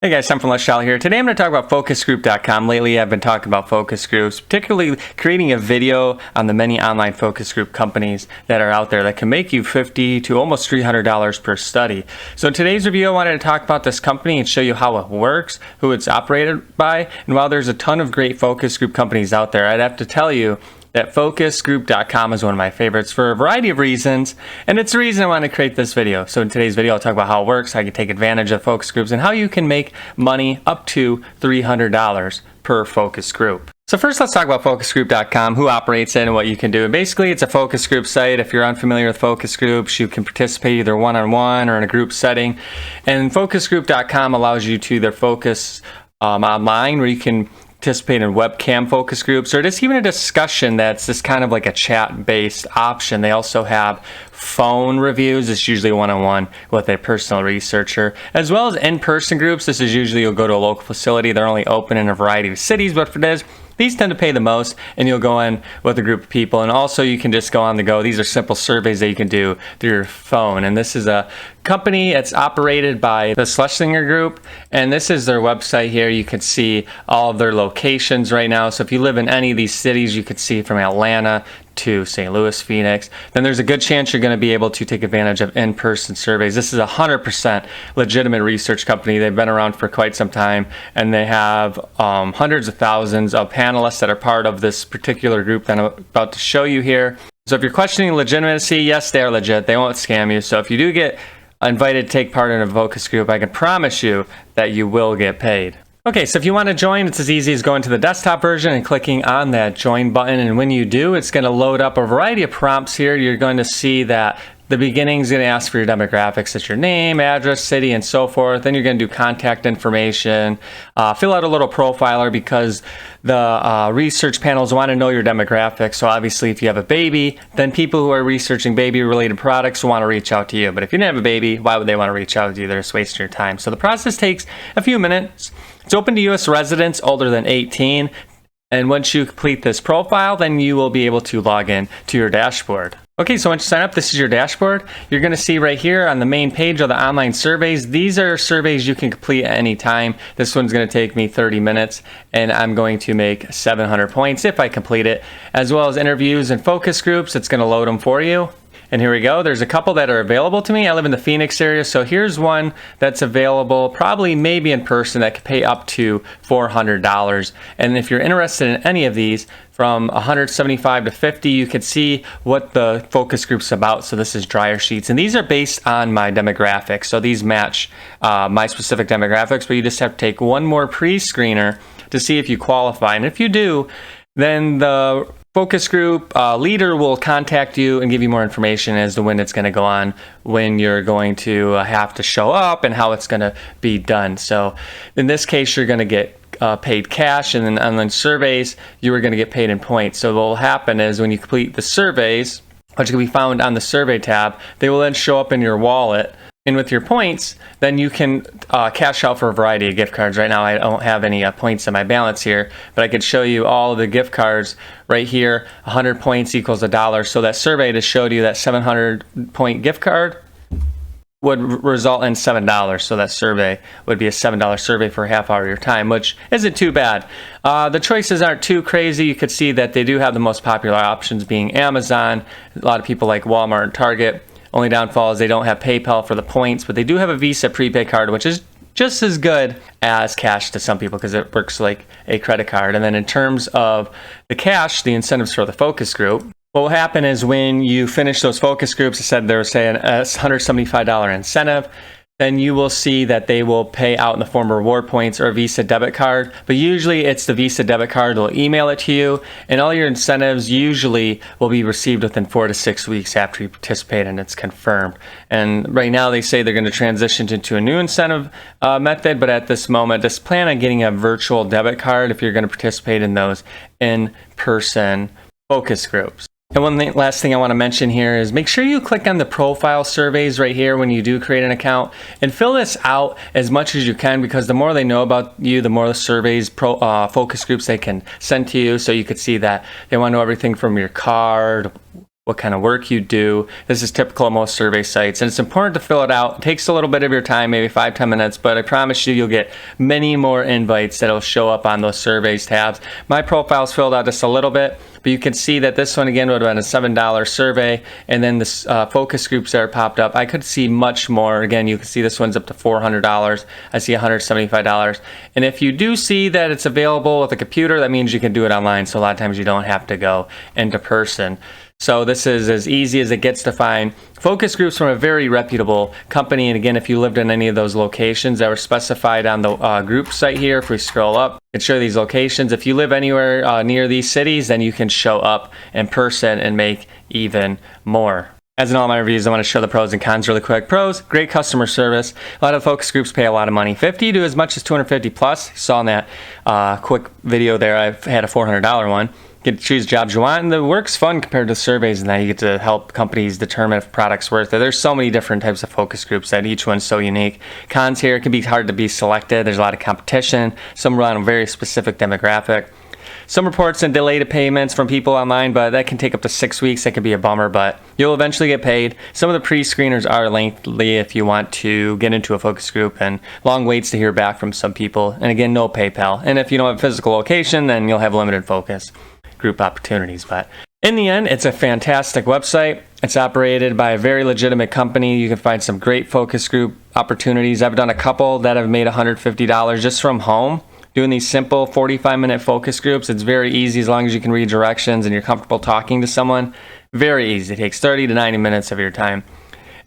Hey guys, I'm from Schlesinger here. Today I'm going to talk about FocusGroupcom. Lately I've been talking about focus groups, particularly creating a video on the many online focus group companies that are out there that can make you $50 to almost $300 per study. So in today's review I wanted to talk about this company and show you how it works, who it's operated by, and while there's a ton of great focus group companies out there, I'd have to tell you that FocusGroupcom is one of my favorites for a variety of reasons, and it's the reason I want to create this video. So in today's video I'll talk about how it works, how you can take advantage of focus groups, and how you can make money up to $300 per focus group. So first let's talk about FocusGroupcom, who operates it and what you can do. And basically it's a focus group site. If you're unfamiliar with focus groups, you can participate either one-on-one or in a group setting. And FocusGroupcom allows you to either focus online, where you can participate in webcam focus groups, or just even a discussion that's just kind of like a chat-based option. They also have phone reviews. It's usually one-on-one with a personal researcher, as well as in-person groups. This is usually you'll go to a local facility. They're only open in a variety of cities, but for this, these tend to pay the most, and you'll go in with a group of people. And also you can just go on the go. These are simple surveys that you can do through your phone. And this is a company that's operated by the Schlesinger group, and this is their website here. You can see all of their locations right now. So if you live in any of these cities, you could see from Atlanta to St. Louis, Phoenix, then there's a good chance you're going to be able to take advantage of in-person surveys. This is a 100% legitimate research company. They've been around for quite some time, and they have hundreds of thousands of panelists that are part of this particular group that I'm about to show you here. So if you're questioning legitimacy, yes, they are legit. They won't scam you. So if you do get invited to take part in a focus group, I can promise you that you will get paid. Okay, so if you want to join, it's as easy as going to the desktop version and clicking on that join button. And when you do, it's going to load up a variety of prompts here. You're going to see that the beginning is going to ask for your demographics. That's your name, address, city, and so forth. Then you're going to do contact information. Fill out a little profiler because the research panels want to know your demographics. So obviously if you have a baby, then people who are researching baby-related products will want to reach out to you. But if you didn't have a baby, why would they want to reach out to you? They're just wasting your time. So the process takes a few minutes. It's open to U.S. residents older than 18. And once you complete this profile, then you will be able to log in to your dashboard. Okay, so once you sign up, this is your dashboard. You're going to see right here on the main page of the online surveys. These are surveys you can complete at any time. This one's going to take me 30 minutes, and I'm going to make 700 points if I complete it, as well as interviews and focus groups. It's going to load them for you. And here we go. There's a couple that are available to me. I live in the Phoenix area, so here's one that's available, probably maybe in person, that could pay up to $400. And if you're interested in any of these, from 175 to 50, you can see what the focus group's about. So this is dryer sheets, and these are based on my demographics. So these match my specific demographics, but you just have to take one more pre-screener to see if you qualify. And if you do, then the focus group leader will contact you and give you more information as to when it's going to go on, when you're going to have to show up, and how it's going to be done. So in this case, you're going to get paid cash, and then online surveys, you are going to get paid in points. So what will happen is when you complete the surveys, which can be found on the survey tab, they will then show up in your wallet. And with your points, then you can cash out for a variety of gift cards. Right now I don't have any points in my balance here, but I could show you all of the gift cards right here. 100 points equals $1. So that survey just showed you that 700 point gift card would result in $7. So that survey would be a $7 survey for a half hour of your time, which isn't too bad. The choices aren't too crazy. You could see that they do have the most popular options being Amazon. A lot of people like Walmart and Target. Only downfall is they don't have PayPal for the points, but they do have a Visa prepaid card, which is just as good as cash to some people because it works like a credit card. And then in terms of the cash, the incentives for the focus group, what will happen is when you finish those focus groups, I said they were saying a $175 incentive, then you will see that they will pay out in the form of reward points or a Visa debit card. But usually it's the Visa debit card. They'll email it to you, and all your incentives usually will be received within 4 to 6 weeks after you participate and it's confirmed. And right now they say they're going to transition into a new incentive method, but at this moment, just plan on getting a virtual debit card if you're going to participate in those in-person focus groups. And one last thing I want to mention here is make sure you click on the profile surveys right here when you do create an account, and fill this out as much as you can, because the more they know about you, the more the surveys, focus groups they can send to you. So you could see that they want to know everything from your card, what kind of work you do. This is typical of most survey sites, and it's important to fill it out. It takes a little bit of your time, maybe 5-10 minutes, but I promise you'll get many more invites that'll show up on those surveys tabs. My profile's filled out just a little bit, but you can see that this one again would have been a $7 survey, and then this focus groups that are popped up. I could see much more. Again, you can see this one's up to $400. I see $175. And if you do see that it's available with a computer, that means you can do it online. So a lot of times you don't have to go into person. So this is as easy as it gets to find focus groups from a very reputable company. And again, if you lived in any of those locations that were specified on the group site here, if we scroll up and show these locations, if you live anywhere near these cities, then you can show up in person and make even more. As in all my reviews, I want to show the pros and cons really quick. Pros, great customer service. A lot of focus groups pay a lot of money, 50 to as much as 250 plus. You saw in that quick video there, I've had a $400 one. Get to choose jobs you want, and the work's fun compared to surveys, and that you get to help companies determine if product's worth it. There's so many different types of focus groups that each one's so unique. Cons here, it can be hard to be selected. There's a lot of competition. Some run on a very specific demographic. Some reports and delayed payments from people online, but that can take up to 6 weeks. That can be a bummer, but you'll eventually get paid. Some of the pre-screeners are lengthy if you want to get into a focus group, and long waits to hear back from some people. And again, no PayPal. And if you don't have a physical location, then you'll have limited focus group opportunities. But in the end, it's a fantastic website. It's operated by a very legitimate company. You can find some great focus group opportunities. I've done a couple that have made $150 just from home. Doing these simple 45-minute focus groups, it's very easy as long as you can read directions and you're comfortable talking to someone. Very easy. It takes 30 to 90 minutes of your time.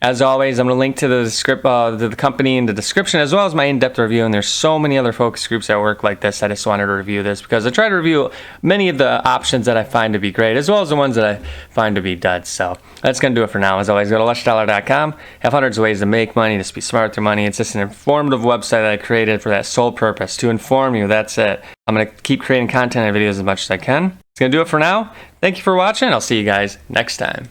As always, I'm going to link to the company in the description, as well as my in-depth review. And there's so many other focus groups that work like this. I just wanted to review this because I try to review many of the options that I find to be great, as well as the ones that I find to be duds. So that's going to do it for now. As always, go to lushDollar.com. Have hundreds of ways to make money, just be smart with your money. It's just an informative website that I created for that sole purpose, to inform you. That's it. I'm going to keep creating content and videos as much as I can. It's going to do it for now. Thank you for watching. I'll see you guys next time.